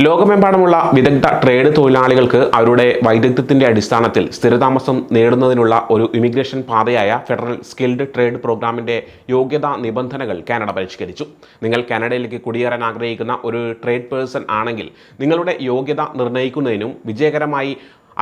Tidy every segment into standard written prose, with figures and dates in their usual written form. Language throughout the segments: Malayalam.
ലോകമെമ്പാടുമുള്ള വിദഗ്ധ ട്രേഡ് തൊഴിലാളികൾക്ക് അവരുടെ വൈദഗ്ധ്യത്തിന്റെ അടിസ്ഥാനത്തിൽ സ്ഥിരതാമസം നേടുന്നതിനുള്ള ഒരു ഇമിഗ്രേഷൻ പാതയായ ഫെഡറൽ സ്കിൽഡ് ട്രേഡ് പ്രോഗ്രാമിന്റെ യോഗ്യതാ നിബന്ധനകൾ കാനഡ പരിഷ്കരിച്ചു. നിങ്ങൾ കാനഡയിലേക്ക് കുടിയേറാൻ ആഗ്രഹിക്കുന്ന ഒരു ട്രേഡ് പേഴ്സൺ ആണെങ്കിൽ നിങ്ങളുടെ യോഗ്യത നിർണ്ണയിക്കുന്നതിനും വിജയകരമായി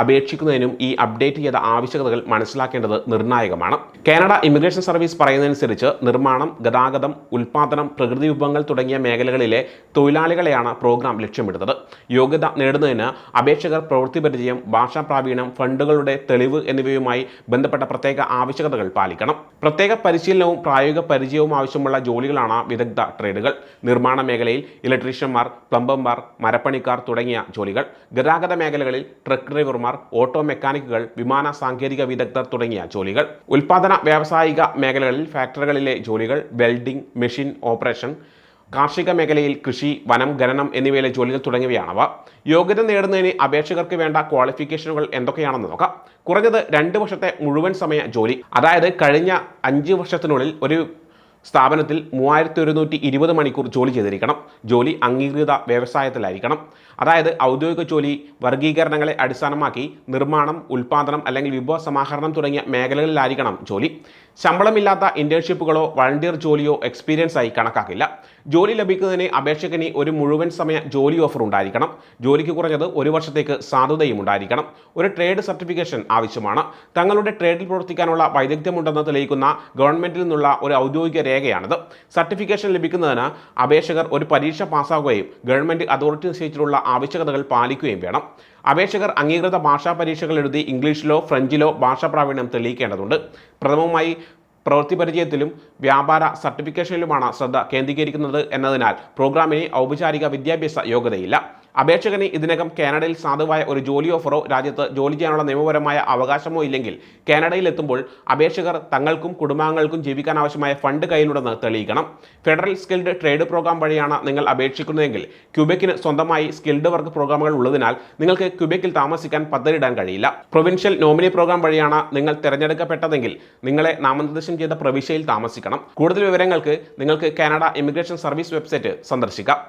അപേക്ഷിക്കുന്നതിനും ഈ അപ്ഡേറ്റ് ചെയ്ത ആവശ്യകതകൾ മനസ്സിലാക്കേണ്ടത് നിർണായകമാണ്. കാനഡ ഇമിഗ്രേഷൻ സർവീസ് പറയുന്നതനുസരിച്ച് നിർമ്മാണം, ഗതാഗതം, ഉൽപ്പാദനം, പ്രകൃതി വിഭവങ്ങൾ തുടങ്ങിയ മേഖലകളിലെ തൊഴിലാളികളെയാണ് പ്രോഗ്രാം ലക്ഷ്യമിടുന്നത്. യോഗ്യത നേടുന്നതിന് അപേക്ഷകർ പ്രവൃത്തി പരിചയം, ഭാഷാ പ്രാവീണ്യം, ഫണ്ടുകളുടെ തെളിവ് എന്നിവയുമായി ബന്ധപ്പെട്ട പ്രത്യേക ആവശ്യകതകൾ പാലിക്കണം. പ്രത്യേക പരിശീലനവും പ്രായോഗിക പരിചയവും ആവശ്യമുള്ള ജോലികളാണ് വിദഗ്ധ ട്രേഡുകൾ. നിർമ്മാണ മേഖലയിൽ ഇലക്ട്രീഷ്യന്മാർ, പ്ലംബർമാർ, മരപ്പണിക്കാർ തുടങ്ങിയ ജോലികൾ. ഗതാഗത മേഖലകളിൽ ട്രക്ക് ഡ്രൈവർമാർ, ഓട്ടോ മെക്കാനിക്കുകൾ, വിമാന സാങ്കേതിക വിദഗ്ധർ തുടങ്ങിയ ജോലികൾ. ഉൽപാദന വ്യാവസായിക മേഖലകളിൽ ഫാക്ടറികളിലെ ജോലികൾ, വെൽഡിംഗ്, മെഷീൻ ഓപ്പറേഷൻ, കാർഷിക മേഖലയിൽ കൃഷി, വനം, ഖനനം എന്നിവയിലെ ജോലികൾ തുടങ്ങിയവയാണവ. യോഗ്യത നേടുന്നതിന് അപേക്ഷകർക്ക് വേണ്ട ക്വാളിഫിക്കേഷനുകൾ എന്തൊക്കെയാണെന്ന് നോക്കാം. കുറഞ്ഞത് 2 വർഷത്തെ മുഴുവൻ സമയ ജോലി, അതായത് കഴിഞ്ഞ 5 വർഷത്തിനുള്ളിൽ ഒരു സ്ഥാപനത്തിൽ 3120 മണിക്കൂർ ജോലി ചെയ്തിരിക്കണം. ജോലി അംഗീകൃത വ്യവസായത്തിലായിരിക്കണം. അതായത് ഔദ്യോഗിക ജോലി വർഗീകരണങ്ങളെ അടിസ്ഥാനമാക്കി നിർമ്മാണം, ഉൽപ്പാദനം അല്ലെങ്കിൽ വിഭവ സമാഹരണം തുടങ്ങിയ മേഖലകളിലായിരിക്കണം ജോലി. ശമ്പളമില്ലാത്ത ഇന്റേൺഷിപ്പുകളോ വളണ്ടിയർ ജോലിയോ എക്സ്പീരിയൻസ് ആയി കണക്കാക്കില്ല. ജോലി ലഭിക്കുന്നതിന് അപേക്ഷകന് ഒരു മുഴുവൻ സമയ ജോലി ഓഫർ ഉണ്ടായിരിക്കണം. ജോലിക്ക് കുറഞ്ഞത് 1 വർഷത്തേക്ക് സാധുതയും ഉണ്ടായിരിക്കണം. ഒരു ട്രേഡ് സർട്ടിഫിക്കേഷൻ ആവശ്യമാണ്. തങ്ങളുടെ ട്രേഡിൽ പ്രവർത്തിക്കാനുള്ള വൈദഗ്ധ്യമുണ്ടെന്ന് തെളിയിക്കുന്ന ഗവൺമെന്റിൽ നിന്നുള്ള ഒരു ഔദ്യോഗിക രേഖയാണിത്. സർട്ടിഫിക്കേഷൻ ലഭിക്കുന്നതിന് അപേക്ഷകർ ഒരു പരീക്ഷ പാസ്സാവുകയും ഗവൺമെന്റ് അതോറിറ്റി നിശ്ചയിച്ചിട്ടുള്ള ആവശ്യകതകൾ പാലിക്കുകയും വേണം. അപേക്ഷകർ അംഗീകൃത ഭാഷാ പരീക്ഷകൾ എഴുതി ഇംഗ്ലീഷിലോ ഫ്രഞ്ചിലോ ഭാഷാ പ്രാവീണ്യം തെളിയിക്കേണ്ടതുണ്ട്. പ്രഥമമായി പ്രവൃത്തി പരിചയത്തിലും വ്യാപാര സർട്ടിഫിക്കേഷനിലുമാണ് ശ്രദ്ധ കേന്ദ്രീകരിക്കുന്നത് എന്നതിനാൽ പ്രോഗ്രാമിന് ഔപചാരിക വിദ്യാഭ്യാസ യോഗ്യതയില്ല. അപേക്ഷകന് ഇതിനകം കാനഡയിൽ സാധുവായ ഒരു ജോലി ഓഫറോ രാജ്യത്ത് ജോലി ചെയ്യാനുള്ള നിയമപരമായ അവകാശമോ ഇല്ലെങ്കിൽ കാനഡയിൽ എത്തുമ്പോൾ അപേക്ഷകർ തങ്ങൾക്കും കുടുംബാംഗങ്ങൾക്കും ജീവിക്കാൻ ആവശ്യമായ ഫണ്ട് കയ്യിലുണ്ടെന്ന് തെളിയിക്കണം. ഫെഡറൽ സ്കിൽഡ് ട്രേഡ് പ്രോഗ്രാം വഴിയാണ് നിങ്ങൾ അപേക്ഷിക്കുന്നതെങ്കിൽ ക്യൂബെക്കിന് സ്വന്തമായി സ്കിൽഡ് വർക്ക് പ്രോഗ്രാമുകൾ ഉള്ളതിനാൽ നിങ്ങൾക്ക് ക്യൂബെക്കിൽ താമസിക്കാൻ പദ്ധതിയിടാൻ കഴിയില്ല. പ്രൊവിൻഷ്യൽ നോമിനി പ്രോഗ്രാം വഴിയാണ് നിങ്ങൾ തിരഞ്ഞെടുക്കപ്പെട്ടതെങ്കിൽ നിങ്ങളെ നാമനിർദ്ദേശം ചെയ്ത പ്രവിശ്യയിൽ താമസിക്കണം. കൂടുതൽ വിവരങ്ങൾക്ക് നിങ്ങൾക്ക് കാനഡ ഇമിഗ്രേഷൻ സർവീസ് വെബ്സൈറ്റ് സന്ദർശിക്കാം.